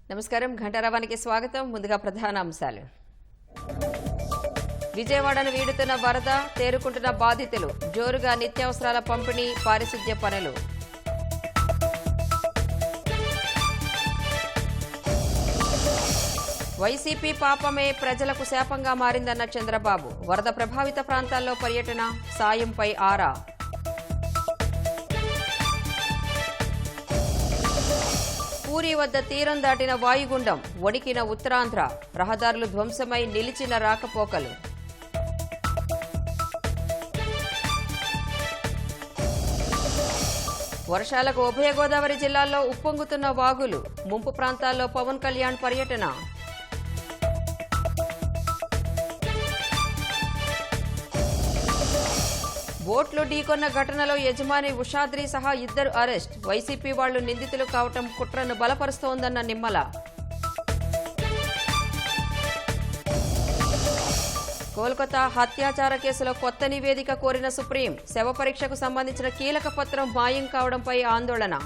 నమస్కారం. ఘంటారావానికి స్వాగతం. ముందుగా ప్రధాన అంశాలు. విజయవాడను వీడుతున్న వరద, తేరుకుంటున్న బాధితులు, జోరుగా నిత్యావసరాల పంపిణీ, పారిశుద్ధ్య పనులు. వైసీపీ పాపమే ప్రజలకు శాపంగా మారిందన్న చంద్రబాబు. వరద ప్రభావిత ప్రాంతాల్లో పర్యటన, సాయంపై ఆరా. పూరి వద్ద తీరం దాటిన వాయుగుండం, వణికిన ఉత్తరాంధ్ర, రహదారులు ధ్వంసమై నిలిచిన రాకపోకలు. వర్షాలకు ఉభయ గోదావరి జిల్లాల్లో ఉప్పొంగుతున్న వాగులు, ముంపు ప్రాంతాల్లో పవన్ కళ్యాణ్ పర్యటన. బోట్లు ఢీకొన్న ఘటనలో యజమాని ఉషాద్రి సహా 2 అరెస్ట్. వైసీపీ వాళ్లు నిందితులు కావటం కుట్రను బలపరుస్తోందన్న నిమ్మల. కోల్కతా హత్యాచార కేసులో కొత్త నివేదిక కోరిన సుప్రీం. శవ పరీక్షకు సంబంధించిన కీలక పత్రం మాయం కావడంపై ఆందోళన.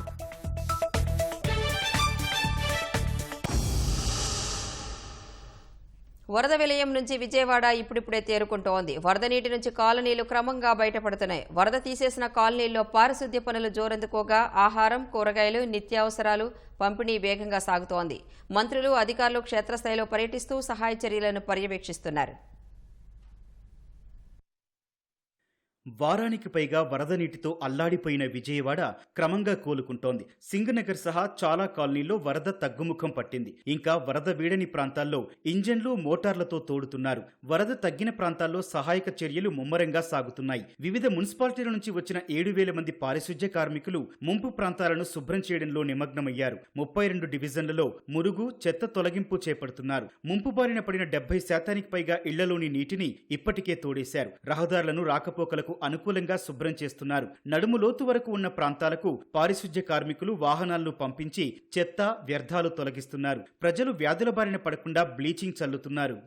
వరద విలయం నుంచి విజయవాడ ఇప్పుడిప్పుడే తేరుకుంటోంది. వరద నీటి నుంచి కాలనీలు క్రమంగా బయటపడుతున్నాయి. వరద తీసేసిన కాలనీల్లో పారిశుద్ధ్య పనులు జోరందుకోగా ఆహారం, కూరగాయలు, నిత్యావసరాలు పంపిణీ వేగంగా సాగుతోంది. మంత్రులు, అధికారులు క్షేత్రస్థాయిలో పర్యటిస్తూ సహాయ చర్యలను పర్యవేక్షిస్తున్నారు. వారానికి పైగా వరద నీటితో అల్లాడిపోయిన విజయవాడ క్రమంగా కోలుకుంటోంది. సింగనగర్ సహా చాలా కాలనీల్లో వరద తగ్గుముఖం పట్టింది. ఇంకా వరద వీడని ప్రాంతాల్లో ఇంజన్లు, మోటార్లతో తోడుతున్నారు. వరద తగ్గిన ప్రాంతాల్లో సహాయక చర్యలు ముమ్మరంగా సాగుతున్నాయి. వివిధ మున్సిపాలిటీల నుంచి వచ్చిన 7,000 మంది పారిశుధ్య కార్మికులు ముంపు ప్రాంతాలను శుభ్రం చేయడంలో నిమగ్నమయ్యారు. 32 డివిజన్లలో మురుగు, చెత్త తొలగింపు చేపడుతున్నారు. ముంపు బారిన పడిన 70% పైగా ఇళ్లలోని నీటిని ఇప్పటికే తోడేశారు. రహదారులను రాకపోకలకు అనుకూలంగా శుభ్రం చేస్తున్నారు. నడుము లోతు వరకు ఉన్న ప్రాంతాలకు పారిశుధ్య కార్మికులు వాహనాలను పంపించి చెత్త, వ్యర్థాలు తొలగిస్తున్నారు. ప్రజలు వ్యాధుల బారిన పడకుండా బ్లీచింగ్ చల్లుతున్నారు.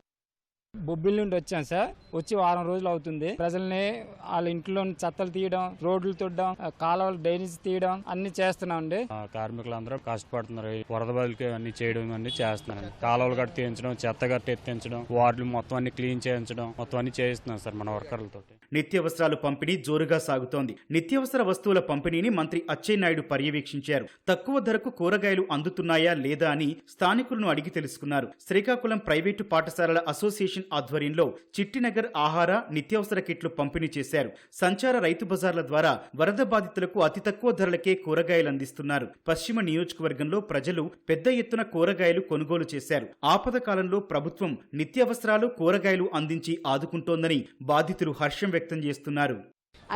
బొబ్బిలి నుండి వచ్చాం సార్. వచ్చి వారం రోజులు అవుతుంది. ప్రజల్ని వాళ్ళ ఇంట్లో చెత్తలు తీయడం, రోడ్లు తుడడం, కాలువలు డ్రైనేజ్ తీయడం అన్ని చేస్తున్నామండి. కార్మికులందరూ కష్టపడుతున్నారు. వరద బాధితులకి అన్ని చేయడం అన్ని చేస్తున్నారు. కాలువలు గట్టి తీయించడం, చెత్త గట్టి ఎత్తించడం, వార్డులు మొత్తం అన్ని క్లీన్ చేయించడం, మొత్తం అన్ని చేయిస్తున్నాం సార్ మన వర్కర్లతో. నిత్యావసరాలు పంపిణీ జోరుగా సాగుతోంది. నిత్యావసర వస్తువుల పంపిణీని మంత్రి అచ్చెన్నాయుడు పర్యవేక్షించారు. తక్కువ ధరకు కూరగాయలు అందుతున్నాయా లేదా అని స్థానికులను అడిగి తెలుసుకున్నారు. శ్రీకాకుళం ప్రైవేటు పాఠశాలల అసోసియేషన్ ఆధ్వర్యంలో చిట్టినగర్ ఆహార, నిత్యావసర కిట్లు పంపిణీ చేశారు. సంచార రైతు బజార్ల ద్వారా వరద బాధితులకు అతి తక్కువ ధరలకే కూరగాయలు అందిస్తున్నారు. పశ్చిమ నియోజకవర్గంలో ప్రజలు పెద్ద ఎత్తున కూరగాయలు కొనుగోలు చేశారు. ఆపద కాలంలో ప్రభుత్వం నిత్యావసరాలు, కూరగాయలు అందించి ఆదుకుంటోందని బాధితులు హర్షం వ్యక్తం చేస్తున్నారు.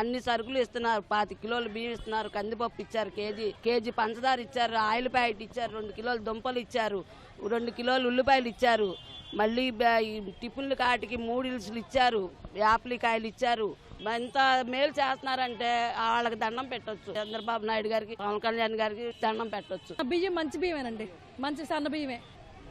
అన్ని సరుకులు ఇస్తున్నారు. 25 కిలోలు బియ్యం ఇస్తున్నారు, కందిపప్పు ఇచ్చారు, కేజీ పంచదార ఇచ్చారు, ఆయిల్ ప్యాకెట్ ఇచ్చారు, 2 కిలోలు దుంపలు ఇచ్చారు, 2 కిలోలు ఉల్లిపాయలు ఇచ్చారు, మళ్ళీ టిఫిన్లు కాటికి 3 ఇల్సులు ఇచ్చారు, యాప్లికాయలు ఇచ్చారు. ఎంత మేలు చేస్తున్నారంటే వాళ్ళకి దండం పెట్టొచ్చు. చంద్రబాబు నాయుడు గారికి, పవన్ కళ్యాణ్ గారికి దండం పెట్టొచ్చు. బియ్యం మంచి బియ్యమేనండి, మంచి సన్న బియ్యమే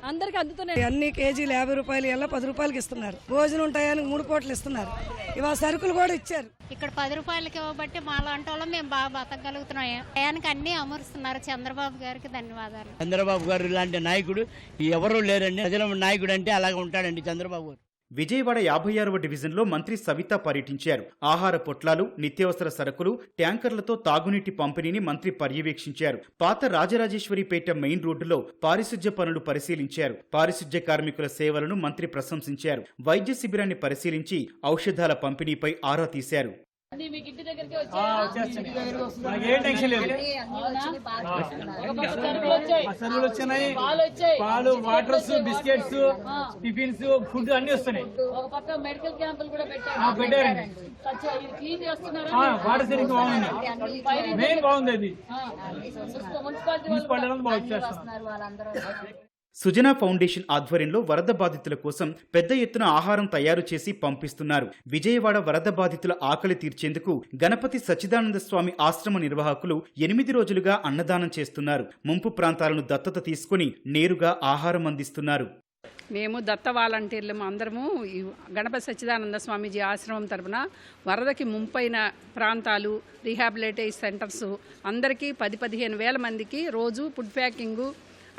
అందరికి అందుతున్నాయి. అన్ని కేజీలు 50 రూపాయలు, ఎలా 10 రూపాయలకి ఇస్తున్నారు. భోజనం ఉంటాయని 3 పూటలు ఇస్తున్నారు. ఇవాళ సరుకులు కూడా ఇచ్చారు. ఇక్కడ 10 రూపాయలకి ఇవ్వబట్టి మాలాంటి వాళ్ళం మేము బాగా బతకగలుగుతున్నాం. టయానికి అన్ని అమరుస్తున్నారు. చంద్రబాబు గారికి ధన్యవాదాలు. చంద్రబాబు గారు ఇలాంటి నాయకుడు ఎవరూ లేరండి. ప్రజల నాయకుడు అంటే అలాగే ఉంటాడండి చంద్రబాబు గారు. విజయవాడ 56వ డివిజన్లో మంత్రి సవిత పర్యటించారు. ఆహార పొట్లాలు, నిత్యావసర సరుకులు, ట్యాంకర్లతో తాగునీటి పంపిణీని మంత్రి పర్యవేక్షించారు. పాత రాజరాజేశ్వరిపేట మెయిన్ రోడ్డులో పారిశుధ్య పనులు పరిశీలించారు. పారిశుధ్య కార్మికుల సేవలను మంత్రి ప్రశంసించారు. వైద్య శిబిరాన్ని పరిశీలించి ఔషధాల పంపిణీపై ఆరా తీశారు. పాలు, వాటర్స్, బిస్కెట్స్, టిఫిన్స్, ఫుడ్ అన్ని వస్తున్నాయి. ఒక పక్క మెడికల్ క్యాంపులు కూడా పెట్టారండి. వాటర్ సరిగ్గా బాగుంది, మెయిన్ బాగుంది. అది మున్సిపాలిటీ బాగా చేస్తున్నారు. సుజనా ఫౌండేషన్ ఆధ్వర్యంలో వరద బాధితుల కోసం పెద్ద ఎత్తున ఆహారం తయారు చేసి పంపిస్తున్నారు. విజయవాడ వరద బాధితుల ఆకలి తీర్చేందుకు గణపతి సచ్చిదానంద స్వామి ఆశ్రమ నిర్వాహకులు 8 రోజులుగా అన్నదానం చేస్తున్నారు. ముంపు ప్రాంతాలను దత్తత తీసుకుని నేరుగా ఆహారం అందిస్తున్నారు. మేము దత్త వాలంటీర్లు అందరము గణపతి సచ్చిదానంద స్వామీజీ ఆశ్రమం తరపున వరదకి ముంపైన ప్రాంతాలు, రీహాబిలిటేషన్ సెంటర్స్ అందరికీ 10-15 వేల మందికి రోజు ఫుడ్ ప్యాకింగు,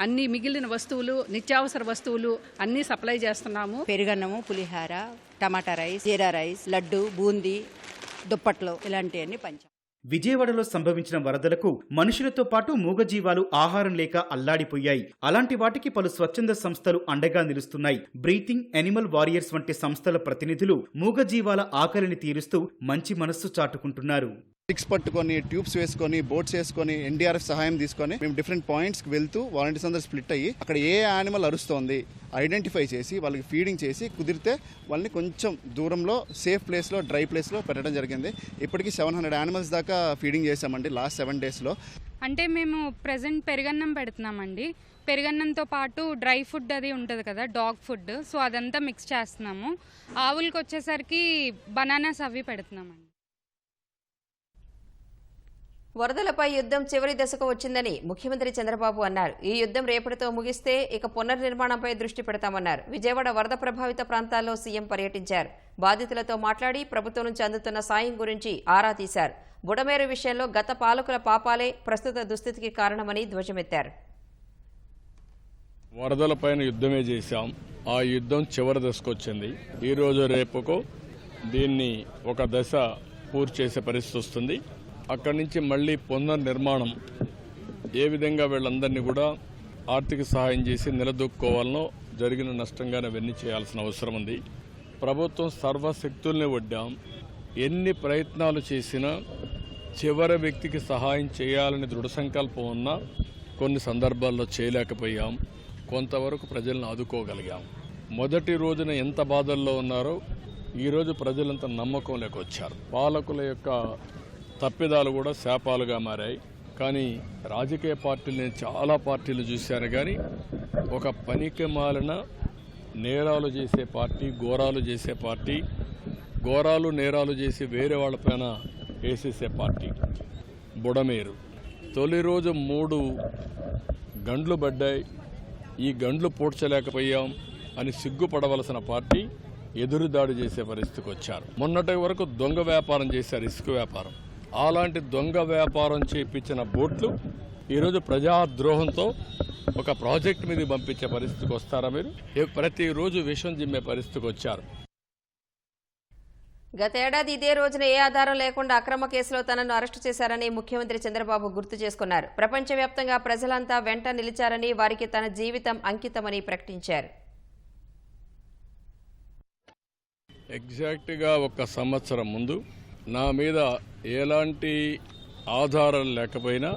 అన్ని మిగిలిన వస్తువులు, నిత్యావసర వస్తువులు అన్నీ సప్లై చేస్తున్నాము. పెరుగన్నము, పులిహార, టమాటా రైస్, జీరా రైస్, లడ్డు, బూందీ, దుప్పట్లు ఇలాంటివన్నీ పంచాం. విజయవాడలో సంభవించిన వరదలకు మనుషులతో పాటు మూగజీవాలు ఆహారం లేక అల్లాడిపోయాయి. అలాంటి వాటికి పలు స్వచ్ఛంద సంస్థలు అండగా నిలుస్తున్నాయి. బ్రీతింగ్ యానిమల్ వారియర్స్ వంటి సంస్థల ప్రతినిధులు మూగజీవాల ఆకలిని తీరుస్తూ మంచి మనస్సు చాటుకుంటున్నారు. స్టిక్స్ పట్టుకొని, ట్యూబ్స్ వేసుకొని, బోట్స్ వేసుకొని, ఎన్డీఆర్ఎఫ్ సహాయం తీసుకొని మేము డిఫరెంట్ పాయింట్స్కి వెళ్తూ వాలంటీర్స్ అందరూ స్ప్లిట్ అయ్యి అక్కడ ఏ యానిమల్ అరుస్తోంది ఐడెంటిఫై చేసి వాళ్ళకి ఫీడింగ్ చేసి కుదిరితే వాళ్ళని కొంచెం దూరంలో సేఫ్ ప్లేస్లో, డ్రై ప్లేస్లో పెట్టడం జరిగింది. ఇప్పటికీ 700 యానిమల్స్ దాకా ఫీడింగ్ చేసామండి లాస్ట్ 7 డేస్లో. అంటే మేము ప్రెజెంట్ పెరుగన్నం పెడుతున్నామండి. పెరుగన్నంతో పాటు డ్రై ఫుడ్ అది ఉంటుంది కదా, డాగ్ ఫుడ్, సో అదంతా మిక్స్ చేస్తున్నాము. ఆవులకి వచ్చేసరికి బనానాస్ అవి పెడుతున్నామండి. వరదలపై యుద్ధం చివరి దశకు వచ్చిందని ముఖ్యమంత్రి చంద్రబాబు అన్నారు. ఈ యుద్ధం రేపటితో ముగిస్తే ఇక పునర్నిర్మాణంపై దృష్టి పెడతామన్నారు. విజయవాడ వరద ప్రభావిత ప్రాంతాల్లో సీఎం పర్యటించారు. బాధితులతో మాట్లాడి ప్రభుత్వం నుంచి అందుతున్న సాయం గురించి ఆరా తీశారు. బుడమేరు విషయంలో గత పాలకుల పాపాలే ప్రస్తుత దుస్థితికి కారణమని ధ్వజమెత్తారు. వరదలపైన యుద్ధమే చేశాం. ఆ యుద్ధం చివరి దశకు వచ్చింది. ఈ రోజు రేపుకు దీన్ని ఒక దశ పూర్తి చేసే పరిస్థితి వస్తుంది. అక్కడి నుంచి మళ్ళీ పునర్నిర్మాణం ఏ విధంగా వీళ్ళందరినీ కూడా ఆర్థిక సహాయం చేసి నిలదొక్కుకోవాలనో జరిగిన నష్టంగానే అవన్నీ చేయాల్సిన అవసరం ఉంది. ప్రభుత్వం సర్వశక్తుల్ని వడ్డాం. ఎన్ని ప్రయత్నాలు చేసినా చివరి వ్యక్తికి సహాయం చేయాలని దృఢ సంకల్పం ఉన్నా కొన్ని సందర్భాల్లో చేయలేకపోయాం. కొంతవరకు ప్రజలను ఆదుకోగలిగాం. మొదటి రోజున ఎంత బాధల్లో ఉన్నారో ఈరోజు ప్రజలంత నమ్మకం లేక వచ్చారు. పాలకుల యొక్క తప్పిదాలు కూడా శాపాలుగా మారాయి. కానీ రాజకీయ పార్టీలు, నేను చాలా పార్టీలు చూశాను, కానీ ఒక పనికి మాలిన నేరాలు చేసే పార్టీ, ఘోరాలు చేసే పార్టీ, ఘోరాలు నేరాలు చేసి వేరే వాళ్ళపైన వేసేసే పార్టీ బుడమేరు. తొలి రోజు 3 గండ్లు పడ్డాయి. ఈ గండ్లు పూడ్చలేకపోయాం అని సిగ్గుపడవలసిన పార్టీ ఎదురుదాడి చేసే పరిస్థితికి వచ్చారు. మొన్నటి వరకు దొంగ వ్యాపారం చేశారు, ఇసుక వ్యాపారం. అలాంటి దొంగ వ్యాపారం చేయించిన బోట్లు ఈరోజు ప్రజాద్రోహంతో ఒక ప్రాజెక్ట్ మీద పంపించే పరిస్థితికి వస్తారా మీరు? ప్రతిరోజు విషం జిమ్మే పరిస్థితికి వచ్చారు. గతేడాది ఇదే రోజున ఏ ఆధారం లేకుండా అక్రమ కేసులో తనను అరెస్టు చేశారని ముఖ్యమంత్రి చంద్రబాబు గుర్తు చేసుకున్నారు. ప్రపంచవ్యాప్తంగా ప్రజలంతా వెంట నిలిచారని, వారికి తన జీవితం అంకితమని ప్రకటించారు. ఎగ్జాక్ట్గా 1 సంవత్సరం ముందు నా మీద ఎలాంటి ఆధారాలు లేకపోయినా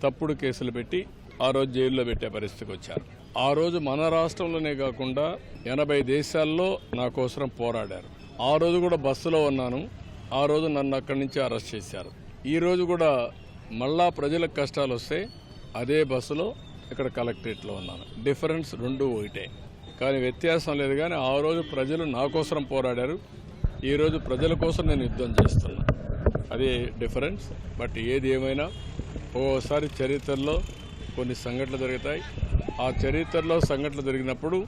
తప్పుడు కేసులు పెట్టి ఆ రోజు జైల్లో పెట్టే పరిస్థితికి వచ్చారు. ఆ రోజు మన రాష్ట్రంలోనే కాకుండా 80 దేశాల్లో నా కోసం పోరాడారు. ఆ రోజు కూడా బస్సులో ఉన్నాను. ఆ రోజు నన్ను అక్కడి నుంచి అరెస్ట్ చేశారు. ఈ రోజు కూడా మళ్ళా ప్రజలకు కష్టాలు వస్తే అదే బస్సులో ఇక్కడ కలెక్టరేట్లో ఉన్నాను. డిఫరెన్స్ 2 ఒకటే, కానీ వ్యత్యాసం లేదు. కానీ ఆ రోజు ప్రజలు నా కోసం పోరాడారు, ఈరోజు ప్రజల కోసం నేను యుద్ధం చేస్తున్నా. అదే డిఫరెన్స్. బట్ ఏది ఏమైనా ఓసారి చరిత్రలో కొన్ని సంఘటనలు జరుగుతాయి. ఆ చరిత్రలో సంఘటనలు జరిగినప్పుడు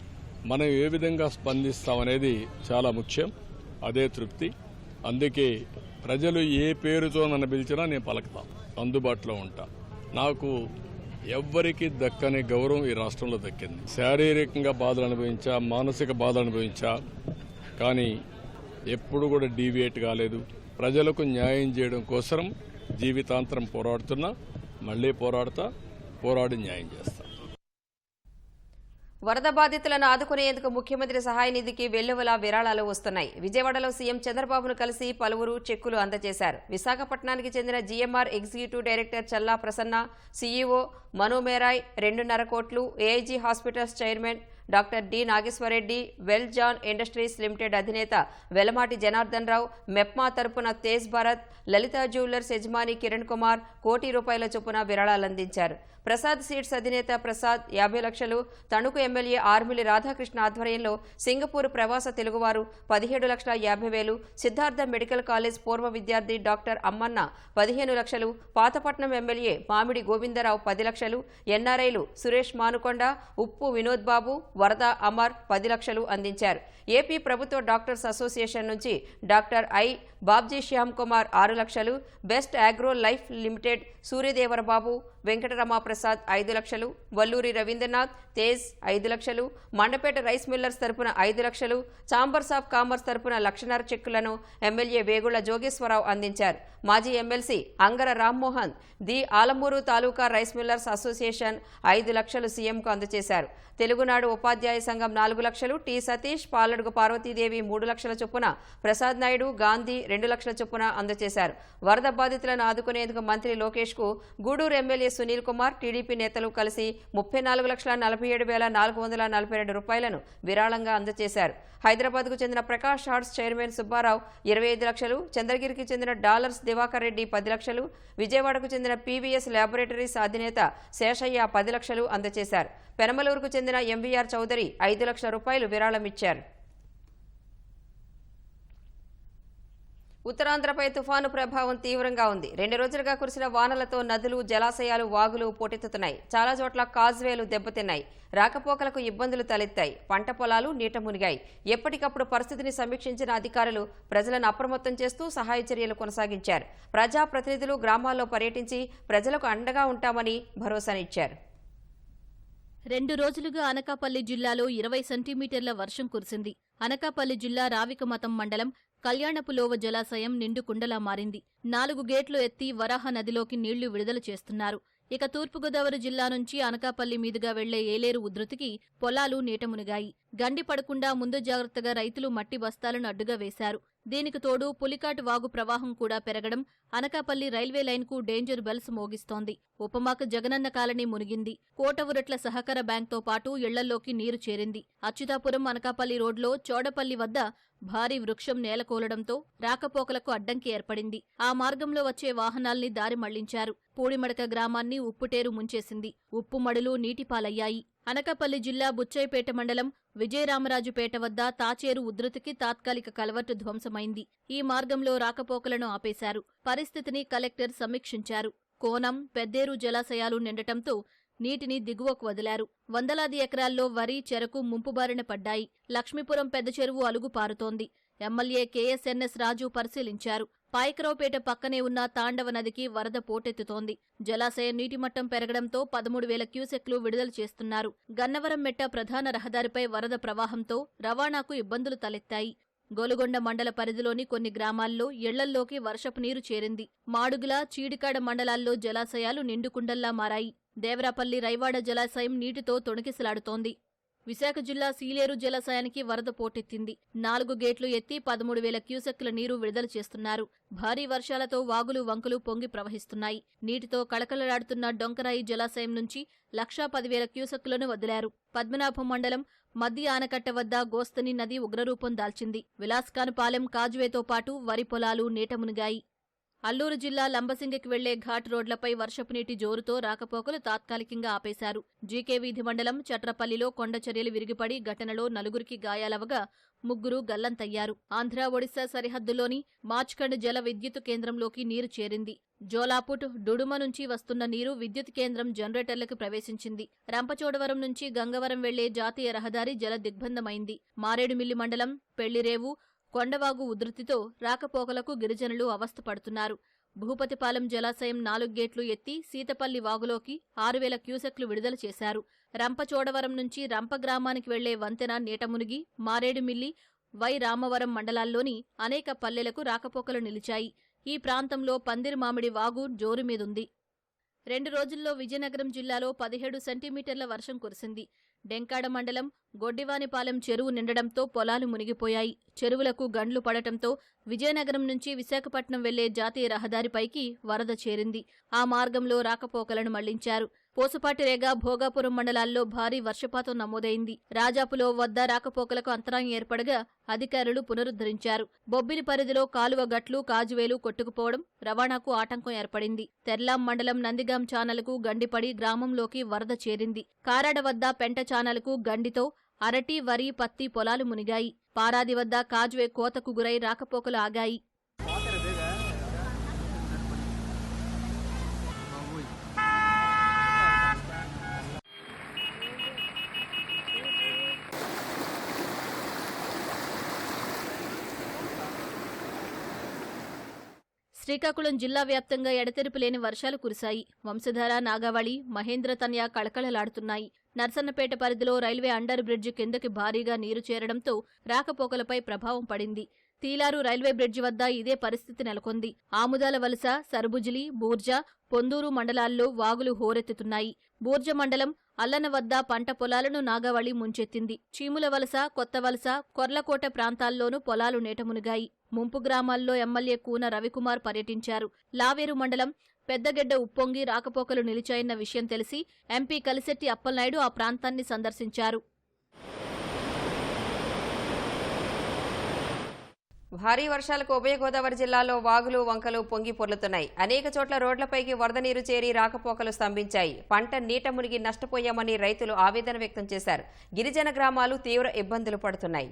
మనం ఏ విధంగా స్పందిస్తామనేది చాలా ముఖ్యం. అదే తృప్తి. అందుకే ప్రజలు ఏ పేరుతో నన్ను పిలిచినా నేను పలుకుతా, అందుబాటులో ఉంటా. నాకు ఎవ్వరికి దక్కని గౌరవం ఈ రాష్ట్రంలో దక్కింది. శారీరకంగా బాధలు అనుభవించా, మానసిక బాధలు అనుభవించా, కానీ ఎప్పుడు కూడా డీవియేట్ కాలేదు. ప్రజలకు న్యాయం చేయడం కోసం జీవితాంతరం పోరాడుతున్నా, మళ్ళీ పోరాడి న్యాయం చేస్తా. వరద బాధితులను ఆదుకునేందుకు ముఖ్యమంత్రి సహాయ నిధికి వెల్లువలా విరాళాలు వస్తున్నాయి. విజయవాడలో సీఎం చంద్రబాబును కలిసి పలువురు చెక్కులు అందజేశారు. విశాఖపట్నానికి చెందిన జీఎంఆర్ ఎగ్జిక్యూటివ్ డైరెక్టర్ చల్లా ప్రసన్న, సీఈఓ మను మేరాయ్ 2.5 కోట్లు, AIG hospitals chairman doctor D Nageswara Reddy, well John industries limited అధినేత వెలమాటి జనార్దన్ రావు, మెప్మా తరపున తేజ్ భారత్, లలిత జ్యువెలర్స్ యజమాని కిరణ్ కుమార్ ₹1 కోటి చొప్పున విరాళాలందించారు. ప్రసాద్ సీడ్స్ అధినేత ప్రసాద్ 50 లక్షలు, తణుకు ఎమ్మెల్యే ఆర్మిలి రాధాకృష్ణ ఆధ్వర్యంలో సింగపూర్ ప్రవాస తెలుగువారు 17,50,000, సిద్ధార్థ మెడికల్ కాలేజ్ పూర్వ విద్యార్థి డాక్టర్ అమ్మన్న 15 లక్షలు, పాతపట్నం ఎమ్మెల్యే మామిడి గోవిందరావు 10 లక్షలు, ఎన్ఆర్ఐలు సురేష్ మానుకొండ, ఉప్పు వినోద్ బాబు, వరద అమర్ 10 లక్షలు అందించారు. ఏపీ ప్రభుత్వ డాక్టర్స్ అసోసియేషన్ నుంచి డాక్టర్ ఐ బాబ్జీ శ్యామ్ కుమార్ 6 లక్షలు, బెస్ట్ అగ్రో లైఫ్ లిమిటెడ్ సూర్యదేవరబాబు, వెంకటరమాప్రసాద్ 5 లక్షలు, వల్లూరి రవీంద్రనాథ్ తేజ్ 5 లక్షలు, మండపేట రైస్ మిల్లర్స్ తరపున 5 లక్షలు, ఛాంబర్స్ ఆఫ్ కామర్స్ తరపున 1 లక్షన్నర చెక్కులను ఎమ్మెల్యే వేగుళ్ల జోగేశ్వరరావు అందించారు. మాజీ MLC Angara Rammohan the Alamuru taluka rice millers association 5 లక్షలు సీఎంకు అందజేశారు. తెలుగునాడు ఉపాధ్యాయ సంఘం 4 లక్షలు, టి సతీష్, పాలడుగు పార్వతీదేవి 3 లక్షల చొప్పున, ప్రసాద్ నాయుడు, గాంధీ 2 లక్షల చొప్పున అందజేశారు. వరద బాధితులను ఆదుకునేందుకు మంత్రి లోకేష్ కు గూడూరు ఎమ్మెల్యే సునీల్ కుమార్, టీడీపీ నేతలు కలిసి 34,47,442 రూపాయలను విరాళంగా అందజేశారు. హైదరాబాద్కు చెందిన ప్రకాష్ ఆర్ట్స్ చైర్మన్ సుబ్బారావు 25 లక్షలు, చంద్రగిరికి చెందిన డాలర్స్ దివాకర్ రెడ్డి 10 లక్షలు, విజయవాడకు చెందిన పీవీఎస్ ల్యాబొరేటరీస్ అధినేత శేషయ్య 10 లక్షలు అందజేశారు. పెనమలూరుకు చెందిన ఎంవీఆర్ చౌదరి 5 లక్షల రూపాయలు విరాళమిచ్చారు. ఉత్తరాంధ్రపై తుఫాను ప్రభావం తీవ్రంగా ఉంది. 2 రోజులుగా కురిసిన వానలతో నదులు, జలాశయాలు, వాగులు పోటెత్తుతున్నాయి. చాలా చోట్ల కాజ్వేలు దెబ్బతిన్నాయి. రాకపోకలకు ఇబ్బందులు తలెత్తాయి. పంట పొలాలు నీట మునిగాయి. ఎప్పటికప్పుడు పరిస్థితిని సమీక్షించిన అధికారులు ప్రజలను అప్రమత్తం చేస్తూ సహాయ చర్యలు కొనసాగించారు. ప్రజాప్రతినిధులు గ్రామాల్లో పర్యటించి ప్రజలకు అండగా ఉంటామని భరోసానిచ్చారు. 2 రోజులుగా అనకాపల్లి జిల్లాలో 20 సెంటీమీటర్ల వర్షం కురిసింది. అనకాపల్లి జిల్లా రావికమతం మండలం కళ్యాణపులోవ జలాశయం నిండు కుండలా మారింది. 4 గేట్లు ఎత్తి వరాహ నదిలోకి నీళ్లు విడుదల చేస్తున్నారు. ఇక తూర్పుగోదావరి జిల్లా నుంచి అనకాపల్లి మీదుగా వెళ్లే ఏలేరు ఉధృతికి పొలాలు నీట మునిగాయి. గండి పడకుండా ముందు జాగ్రత్తగా రైతులు మట్టి బస్తాలను అడ్డుగా వేశారు. దీనికి తోడు పులికాటు వాగు ప్రవాహం కూడా పెరగడం అనకాపల్లి రైల్వే లైన్కు డేంజర్ బెల్స్ మోగిస్తోంది. ఉపమాక జగనన్న కాలనీ మునిగింది. కోటవురట్ల సహకార బ్యాంక్తో పాటు ఇళ్లల్లోకి నీరు చేరింది. అచ్యుతాపురం అనకాపల్లి రోడ్లో చోడపల్లి వద్ద భారీ వృక్షం నేలకూలడంతో రాకపోకలకు అడ్డంకి ఏర్పడింది. ఆ మార్గంలో వచ్చే వాహనాల్ని దారి మళ్లించారు. పూడిమడక గ్రామాన్ని ఉప్పుటేరు ముంచేసింది. ఉప్పుమడులు నీటిపాలయ్యాయి. అనకాపల్లి జిల్లా బుచ్చయ్యపేట మండలం విజయరామరాజుపేట వద్ద తాచేరు ఉధృతికి తాత్కాలిక కలవర్టు ధ్వంసమైంది. ఈ మార్గంలో రాకపోకలను ఆపేశారు. పరిస్థితిని కలెక్టర్ సమీక్షించారు. కోనం, పెద్దేరు జలాశయాలు నిండటంతో నీటిని దిగువకు వదిలారు. వందలాది ఎకరాల్లో వరి, చెరకు ముంపుబారిన పడ్డాయి. లక్ష్మీపురం పెద్ద చెరువు అలుగు పారుతోంది. ఎమ్మెల్యే కేఎస్ఎన్ఎస్ రాజు పరిశీలించారు. పాయకరావుపేట పక్కనే ఉన్న తాండవ నదికి వరద పోటెత్తుతోంది. జలాశయ నీటిమట్టం పెరగడంతో 13,000 క్యూసెక్లు విడుదల చేస్తున్నారు. గన్నవరం మెట్ట ప్రధాన రహదారిపై వరద ప్రవాహంతో రవాణాకు ఇబ్బందులు తలెత్తాయి. గోలుగొండ మండల పరిధిలోని కొన్ని గ్రామాల్లో ఇళ్లల్లోకి వర్షపు నీరు చేరింది. మాడుగుల, చీడికాడ మండలాల్లో జలాశయాలు నిండుకుండల్లా మారాయి. దేవరాపల్లి రైవాడ జలాశయం నీటితో తొణికిసలాడుతోంది. విశాఖ జిల్లా సీలేరు జలాశయానికి వరద పోటెత్తింది. 4 గేట్లు ఎత్తి 13,000 క్యూసెక్కుల నీరు విడుదల చేస్తున్నారు. భారీ వర్షాలతో వాగులు, వంకలు పొంగి ప్రవహిస్తున్నాయి. నీటితో కళకళలాడుతున్న డొంకరాయి జలాశయం నుంచి 1,10,000 క్యూసెక్కులను వదిలారు. పద్మనాభం మండలం మద్ది ఆనకట్ట వద్ద గోస్తని నది ఉగ్రరూపం దాల్చింది. విలాస్కానుపాలెం, కాజువేతో పాటు వరి పొలాలు నీట మునిగాయి. అల్లూరు జిల్లా లంబసింగికి వెళ్లే ఘాట్ రోడ్లపై వర్షపు నీటి జోరుతో రాకపోకలు తాత్కాలికంగా ఆపేశారు. జీకే వీధి మండలం చట్రపల్లిలో కొండచర్యలు విరిగిపడి ఘటనలో 4 గాయాలవగా 3 గల్లంతయ్యారు. ఆంధ్ర, ఒడిశా సరిహద్దులోని మాచ్కండ్ జల విద్యుత్ కేంద్రంలోకి నీరు చేరింది. జోలాపుట్, డుడుమ నుంచి వస్తున్న నీరు విద్యుత్ కేంద్రం జనరేటర్లకు ప్రవేశించింది. రంపచోడవరం నుంచి గంగవరం వెళ్లే జాతీయ రహదారి జల దిగ్బంధమైంది. మారేడుమిల్లి మండలం పెళ్లిరేవు, కొండవాగు ఉధృతితో రాకపోకలకు గిరిజనులు అవస్థపడుతున్నారు. భూపతిపాలెం జలాశయం 4 గేట్లు ఎత్తి సీతపల్లి వాగులోకి 6,000 క్యూసెక్లు విడుదల చేశారు. రంపచోడవరం నుంచి రంప గ్రామానికి వెళ్లే వంతెన నీట మునిగి మారేడుమిల్లి, వై రామవరం మండలాల్లోని అనేక పల్లెలకు రాకపోకలు నిలిచాయి. ఈ ప్రాంతంలో పందిరిమామిడి వాగు జోరు మీదుంది. 2 రోజుల్లో విజయనగరం జిల్లాలో 17 సెంటీమీటర్ల వర్షం కురిసింది. డెంకాడ మండలం గొడ్డివానిపాలెం చెరువు నిండడంతో పొలాలు మునిగిపోయాయి. చెరువులకు గండ్లు పడటంతో విజయనగరం నుంచి విశాఖపట్నం వెళ్లే జాతీయ రహదారిపైకి వరద చేరింది. ఆ మార్గంలో రాకపోకలను మళ్లించారు. పోసుపాటిరేగ, భోగాపురం మండలాల్లో భారీ వర్షపాతం నమోదైంది. రాజాపులో వద్ద రాకపోకలకు అంతరాయం ఏర్పడగా అధికారులు పునరుద్ధరించారు. బొబ్బిలి పరిధిలో కాలువ గట్లు, కాజువేలు కొట్టుకుపోవడం రవాణాకు ఆటంకం ఏర్పడింది. తెర్లాం మండలం నందిగాం చానలకు గండిపడి గ్రామంలోకి వరద చేరింది. కారాడ వద్ద పెంట చానలకు గండితో అరటి, వరి, పత్తి పొలాలు మునిగాయి. పారాది వద్ద కాజువే కోతకు గురై రాకపోకలు ఆగాయి. శ్రీకాకుళం జిల్లా వ్యాప్తంగా ఎడతెరిపి లేని వర్షాలు కురిశాయి. వంశధార, నాగావళి, మహేంద్రతన్య కళకళలాడుతున్నాయి. నర్సన్నపేట పరిధిలో రైల్వే అండర్ బ్రిడ్జి కిందకి భారీగా నీరు చేరడంతో రాకపోకలపై ప్రభావం పడింది. తీలారు రైల్వే బ్రిడ్జి వద్ద ఇదే పరిస్థితి నెలకొంది. ఆముదాల వలస, సరుబుజిలి, బూర్జ, పొందూరు మండలాల్లో వాగులు హోరెత్తుతున్నాయి. బూర్జ మండలం అల్లన వద్ద పంట పొలాలను నాగావళి ముంచెత్తింది. చీముల వలస, కొత్త వలస, కొర్లకోట ప్రాంతాల్లోనూ పొలాలు నీటమునిగాయి. ముంపు గ్రామాల్లో ఎమ్మెల్యే కూన రవికుమార్ పర్యటించారు. లావేరు మండలం పెద్దగెడ్డ ఉప్పొంగి రాకపోకలు నిలిచాయన్న విషయం తెలిసి ఎంపీ కలిశెట్టి అప్పలనాయుడు ఆ ప్రాంతాన్ని సందర్శించారు. భారీ వర్షాలకు ఉభయ గోదావరి జిల్లాలో వాగులు, వంకలు పొంగి పొర్లుతున్నాయి. అనేక చోట్ల రోడ్లపైకి వరద నీరు చేరి రాకపోకలు స్తంభించాయి. పంట నీట మునిగి నష్టపోయామని రైతులు ఆవేదన వ్యక్తం చేశారు. గిరిజన గ్రామాలు తీవ్ర ఇబ్బందులు పడుతున్నాయి.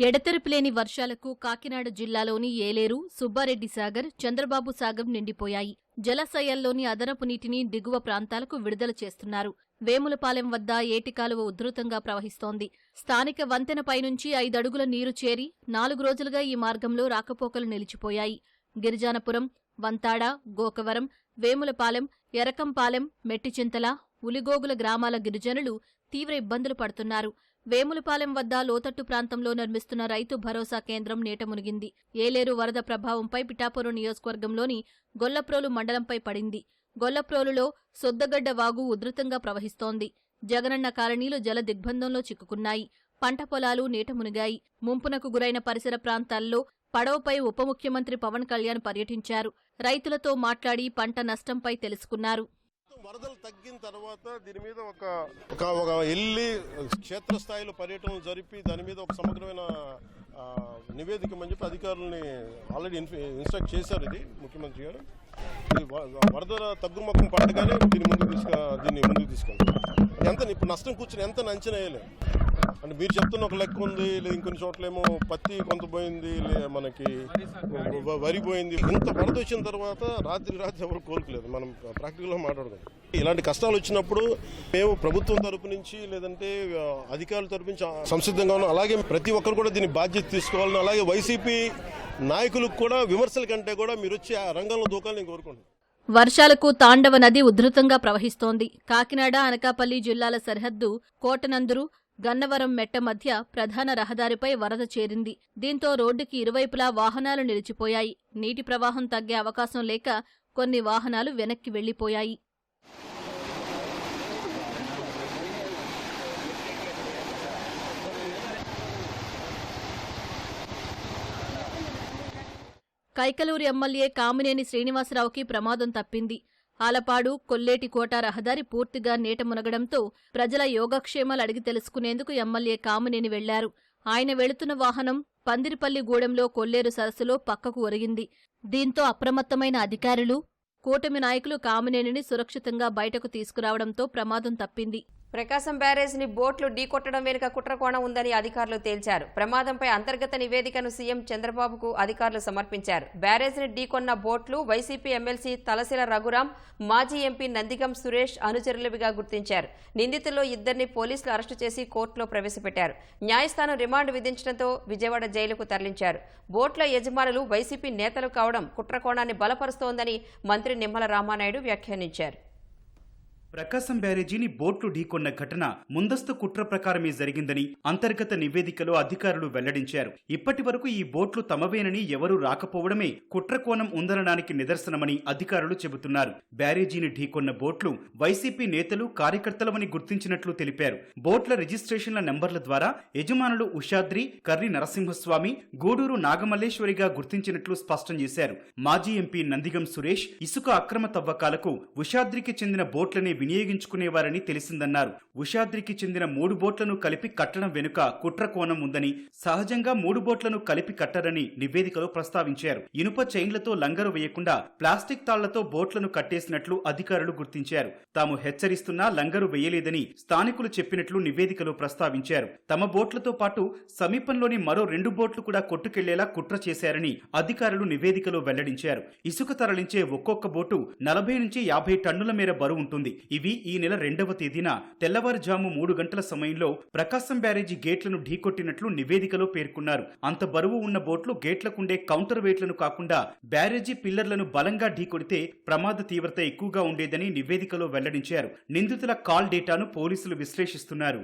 ఎడతెరిపిలేని వర్షాలకు కాకినాడ జిల్లాలోని ఏలేరు, సుబ్బారెడ్డి సాగర్, చంద్రబాబు సాగర్ నిండిపోయాయి. జలాశయాల్లోని అదనపు నీటిని దిగువ ప్రాంతాలకు విడుదల చేస్తున్నారు. వేములపాలెం వద్ద ఏటికాలువ ఉధృతంగా ప్రవహిస్తోంది. స్థానిక వంతెనపై నుంచి 5 అడుగుల నీరు చేరి 4 రోజులుగా ఈ మార్గంలో రాకపోకలు నిలిచిపోయాయి. గిరిజానపురం, వంతాడ, గోకవరం, వేములపాలెం, ఎరకంపాలెం, మెట్టిచింతల, ఉలిగోగుల గ్రామాల గిరిజనులు తీవ్ర ఇబ్బందులు పడుతున్నారు. వేములపాలెం వద్ద లోతట్టు ప్రాంతంలో నిర్మిస్తున్న రైతు భరోసా కేంద్రం నీట మునిగింది. ఏలేరు వరద ప్రభావంపై పిఠాపురం నియోజకవర్గంలోని గొల్లప్రోలు మండలంపై పడింది. గొల్లప్రోలులో సొద్దగడ్డ వాగు ఉధృతంగా ప్రవహిస్తోంది. జగనన్న కాలనీలు జల దిగ్బంధంలో చిక్కుకున్నాయి. పంట పొలాలు నీట మునిగాయి. ముంపునకు గురైన పరిసర ప్రాంతాల్లో పడవపై ఉప ముఖ్యమంత్రి పవన్ కళ్యాణ్ పర్యటించారు. రైతులతో మాట్లాడి పంట నష్టంపై తెలుసుకున్నారు. వరదలు తగ్గిన తర్వాత దీని మీద ఒక వెళ్ళి క్షేత్రస్థాయిలో పర్యటన జరిపి దాని మీద ఒక సమగ్రమైన నివేదికమని చెప్పి అధికారులని ఆల్రెడీ ఇన్స్ట్రక్ట్ చేశారు. ఇది ముఖ్యమంత్రి గారు వరద తగ్గుముఖం పట్టగానే దీన్ని ముందుకు తీసుకెళ్తారు. ఎంత ఇప్పుడు నష్టం కూర్చుని ఎంత అంచనా వేయలేదు. అంటే మీరు చెప్తున్న ఒక లెక్క ఉంది, లేదు ఇంకొన్ని చోట్లేమో పత్తి కొంత పోయింది, మనకి వరి పోయింది. ఇంత వరద వచ్చిన తర్వాత రాత్రి ఎవరు కోలుకోలేదు. మనం ప్రాక్టికల్గా మాట్లాడుకోవాలి. ఇలాంటి కష్టాలు వచ్చినప్పుడు మేము ప్రభుత్వం తరపు నుంచి లేదంటే అధికారుల తరపు నుంచి సంసిద్ధంగా ఉన్నాం. అలాగే ప్రతి ఒక్కరు కూడా దీన్ని బాధ్యత తీసుకోవాలని, అలాగే వైసీపీ నాయకులకు కూడా విమర్శల కంటే కూడా మీరు వచ్చి ఆ రంగంలో దూకాలని కోరుకుంటున్నాను. వర్షాలకు తాండవ నది ఉధృతంగా ప్రవహిస్తోంది. కాకినాడ, అనకాపల్లి జిల్లాల సరిహద్దు కోటనందురు, గన్నవరం మెట్ట మధ్య ప్రధాన రహదారిపై వరద చేరింది. దీంతో రోడ్డుకి ఇరువైపులా వాహనాలు నిలిచిపోయాయి. నీటి ప్రవాహం తగ్గే అవకాశం లేక కొన్ని వాహనాలు వెనక్కి వెళ్లిపోయాయి. కైకలూరు ఎమ్మెల్యే కామినేని శ్రీనివాసరావుకి ప్రమాదం తప్పింది. ఆలపాడు, కొల్లేటికోట రహదారి పూర్తిగా నీట మునగడంతో ప్రజల యోగక్షేమాలు అడిగి తెలుసుకునేందుకు ఎమ్మెల్యే కామినేని వెళ్లారు. ఆయన వెళుతున్న వాహనం పందిరిపల్లి గూడెంలో కొల్లేరు సరస్సులో పక్కకు ఒరిగింది. దీంతో అప్రమత్తమైన అధికారులు, కూటమి నాయకులు కామినేనిని సురక్షితంగా బయటకు తీసుకురావడంతో ప్రమాదం తప్పింది. ప్రకాశం బ్యారేజ్ని బోట్లు ఢీకొట్టడం వెనుక కుట్రకోణం ఉందని అధికారులు తేల్చారు. ప్రమాదంపై అంతర్గత నివేదికను సీఎం చంద్రబాబుకు అధికారులు సమర్పించారు. బ్యారేజ్ని ఢీకొన్న బోట్లు వైసీపీ ఎమ్మెల్సీ తలసిల రఘురాం, మాజీ ఎంపీ నందిగం సురేష్ అనుచరులుగా గుర్తించారు. నిందితుల్లో 2 పోలీసులు అరెస్టు చేసి కోర్టులో ప్రవేశపెట్టారు. న్యాయస్థానం రిమాండ్ విధించడంతో విజయవాడ జైలుకు తరలించారు. బోట్ల యజమానులు వైసీపీ నేతలు కావడం కుట్రకోణాన్ని బలపరుస్తోందని మంత్రి నిమ్మల రామానాయుడు వ్యాఖ్యానించారు. ప్రకాశం బ్యారేజీని బోట్లు ఢీకొన్న ఘటన ముందస్తు కుట్ర ప్రకారమే జరిగిందని అంతర్గత నివేదికలో అధికారులు వెల్లడించారు. ఇప్పటి వరకు ఈ బోట్లు తమవేనని ఎవరూ రాకపోవడమే కుట్రకోణం ఉందనడానికి నిదర్శనమని అధికారులు చెబుతున్నారు. బ్యారేజీని ఢీకొన్న బోట్లు వైసీపీ నేతలు, కార్యకర్తలవని గుర్తించినట్లు తెలిపారు. బోట్ల రిజిస్ట్రేషన్ల నంబర్ల ద్వారా యజమానులు ఉషాద్రి, కర్రి నరసింహస్వామి, గూడూరు నాగమల్లేశ్వరిగా గుర్తించినట్లు స్పష్టం చేశారు. మాజీ ఎంపీ నందిగం సురేష్ ఇసుక అక్రమ తవ్వకాలకు ఉషాద్రికి చెందిన బోట్లనే వినియోగించుకునేవారని తెలిసిందన్నారు. ఉషాద్రికి చెందిన 3 బోట్లను కలిపి కట్టడం వెనుక కుట్రకోణం ఉందని, సహజంగా 3 బోట్లను కలిపి కట్టరని నివేదికలో ప్రస్తావించారు. ఇనుప చైన్లతో లంగరు వేయకుండా ప్లాస్టిక్ తాళ్లతో బోట్లను కట్టేసినట్లు అధికారులు గుర్తించారు. తాము హెచ్చరిస్తున్నా లంగరు వేయలేదని స్థానికులు చెప్పినట్లు నివేదికలో ప్రస్తావించారు. తమ బోట్లతో పాటు సమీపంలోని మరో 2 బోట్లు కూడా కొట్టుకెళ్లేలా కుట్ర చేశారని అధికారులు నివేదికలో వెల్లడించారు. ఇసుక తరలించే ఒక్కొక్క బోటు 40 నుంచి 50 టన్నుల మేర బరువు ఉంటుంది. ఇవి ఈ నెల 2వ తేదీన తెల్లవారుజాము 3 గంటల సమయంలో ప్రకాశం బ్యారేజీ గేట్లను ఢీకొట్టినట్లు నివేదికలో పేర్కొన్నారు. అంత బరువు ఉన్న బోట్లు గేట్లకుండే కౌంటర్ వెయిట్లను కాకుండా బ్యారేజీ పిల్లర్లను బలంగా ఢీకొడితే ప్రమాద తీవ్రత ఎక్కువగా ఉండేదని నివేదికలో వెల్లడించారు. నిందితుల కాల్ డేటాను పోలీసులు విశ్లేషిస్తున్నారు.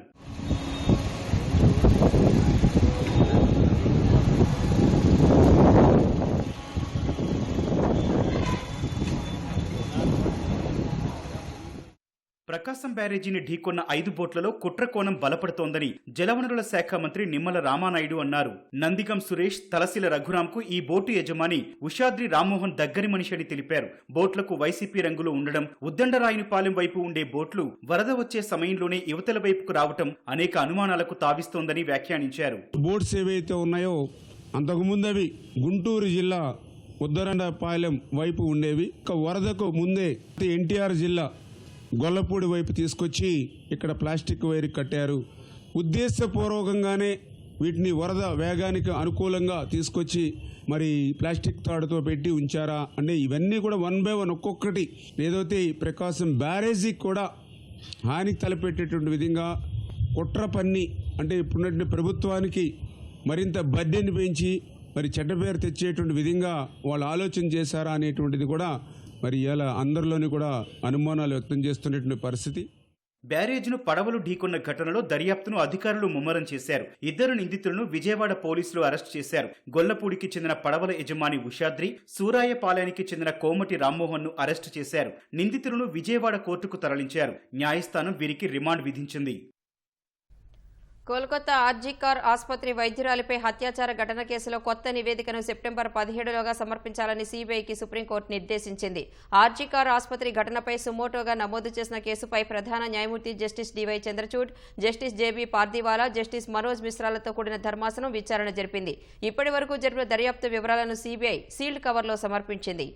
ప్రకాశం బ్యారేజీని ఢీకొన్న 5 బోట్లలో కుట్ర కోణం బలపడుతోందని జలవనరుల శాఖ మంత్రి నిమ్మల రామానాయుడు అన్నారు. నందిగం సురేష్, తలసిల రఘురాంకు ఈ బోటు యజమాని ఉషాద్రి రామ్మోహన్ దగ్గరి మనిషి అని తెలిపారు. బోట్లకు వైసీపీ రంగులు ఉండడం, ఉద్దండరాయునిపాలెం వైపు ఉండే బోట్లు వరద వచ్చే సమయంలోనే యువతల వైపుకు రావటం అనేక అనుమానాలకు తావిస్తోందని వ్యాఖ్యానించారు. బోట్స్ ఏవైతే ఉన్నాయో అంతకుముందు అవి గుంటూరు జిల్లా ఉద్దరండపాలెం వైపు ఉండేవి. వరదకు ముందే ఎన్టీఆర్ జిల్లా గొల్లపూడి వైపు తీసుకొచ్చి ఇక్కడ ప్లాస్టిక్ వైర్ కట్టారు. ఉద్దేశపూర్వకంగానే వీటిని వరద వేగానికి అనుకూలంగా తీసుకొచ్చి మరి ప్లాస్టిక్ తాడుతో పెట్టి ఉంచారా అంటే ఇవన్నీ కూడా 1 by 1 ఒక్కొక్కటి ఏదైతే ప్రకాశం బ్యారేజీకి కూడా హాని తలపెట్టేటువంటి విధంగా కుట్ర పన్ని అంటే ఇప్పుడున్నటువంటి ప్రభుత్వానికి మరింత బడ్డెని పెంచి మరి చెడ్డ పేరు తెచ్చేటువంటి విధంగా వాళ్ళు ఆలోచన చేశారా అనేటువంటిది కూడా మరి ఇలా అందరిలోని కూడా అనుమానాలు వ్యక్తం చేస్తున్నటువంటి పరిస్థితి. బ్యారేజ్ను పడవలు ఢీకొన్న ఘటనలో దర్యాప్తును అధికారులు ముమ్మరం చేశారు. 2 నిందితులను విజయవాడ పోలీసులు అరెస్ట్ చేశారు. గొల్లపూడికి చెందిన పడవల యజమాని ఉషాద్రి, సూరాయపాలెనికి చెందిన కోమటి రామ్మోహన్ ను అరెస్టు చేశారు. నిందితులను విజయవాడ కోర్టుకు తరలించారు. న్యాయస్థానం వీరికి రిమాండ్ విధించింది. కోల్కతా ఆర్జీకార్ ఆసుపత్రి వైద్యురాలిపై అత్యాచార ఘటన కేసులో కొత్త నివేదికను సెప్టెంబర్ 17లోగా సమర్పించాలని సీబీఐకి సుప్రీంకోర్టు నిర్దేశించింది. ఆర్జీకార్ ఆసుపత్రి ఘటనపై సుమోటోగా నమోదు చేసిన కేసుపై ప్రధాన న్యాయమూర్తి justice DY Chandrachud, justice JB Pardiwala, justice Manoj మిశ్రాలతో కూడిన ధర్మాసనం విచారణ జరిపింది. ఇప్పటి వరకు జరిపిన దర్యాప్తు వివరాలను సీబీఐ సీల్డ్ కవర్లో సమర్పించింది.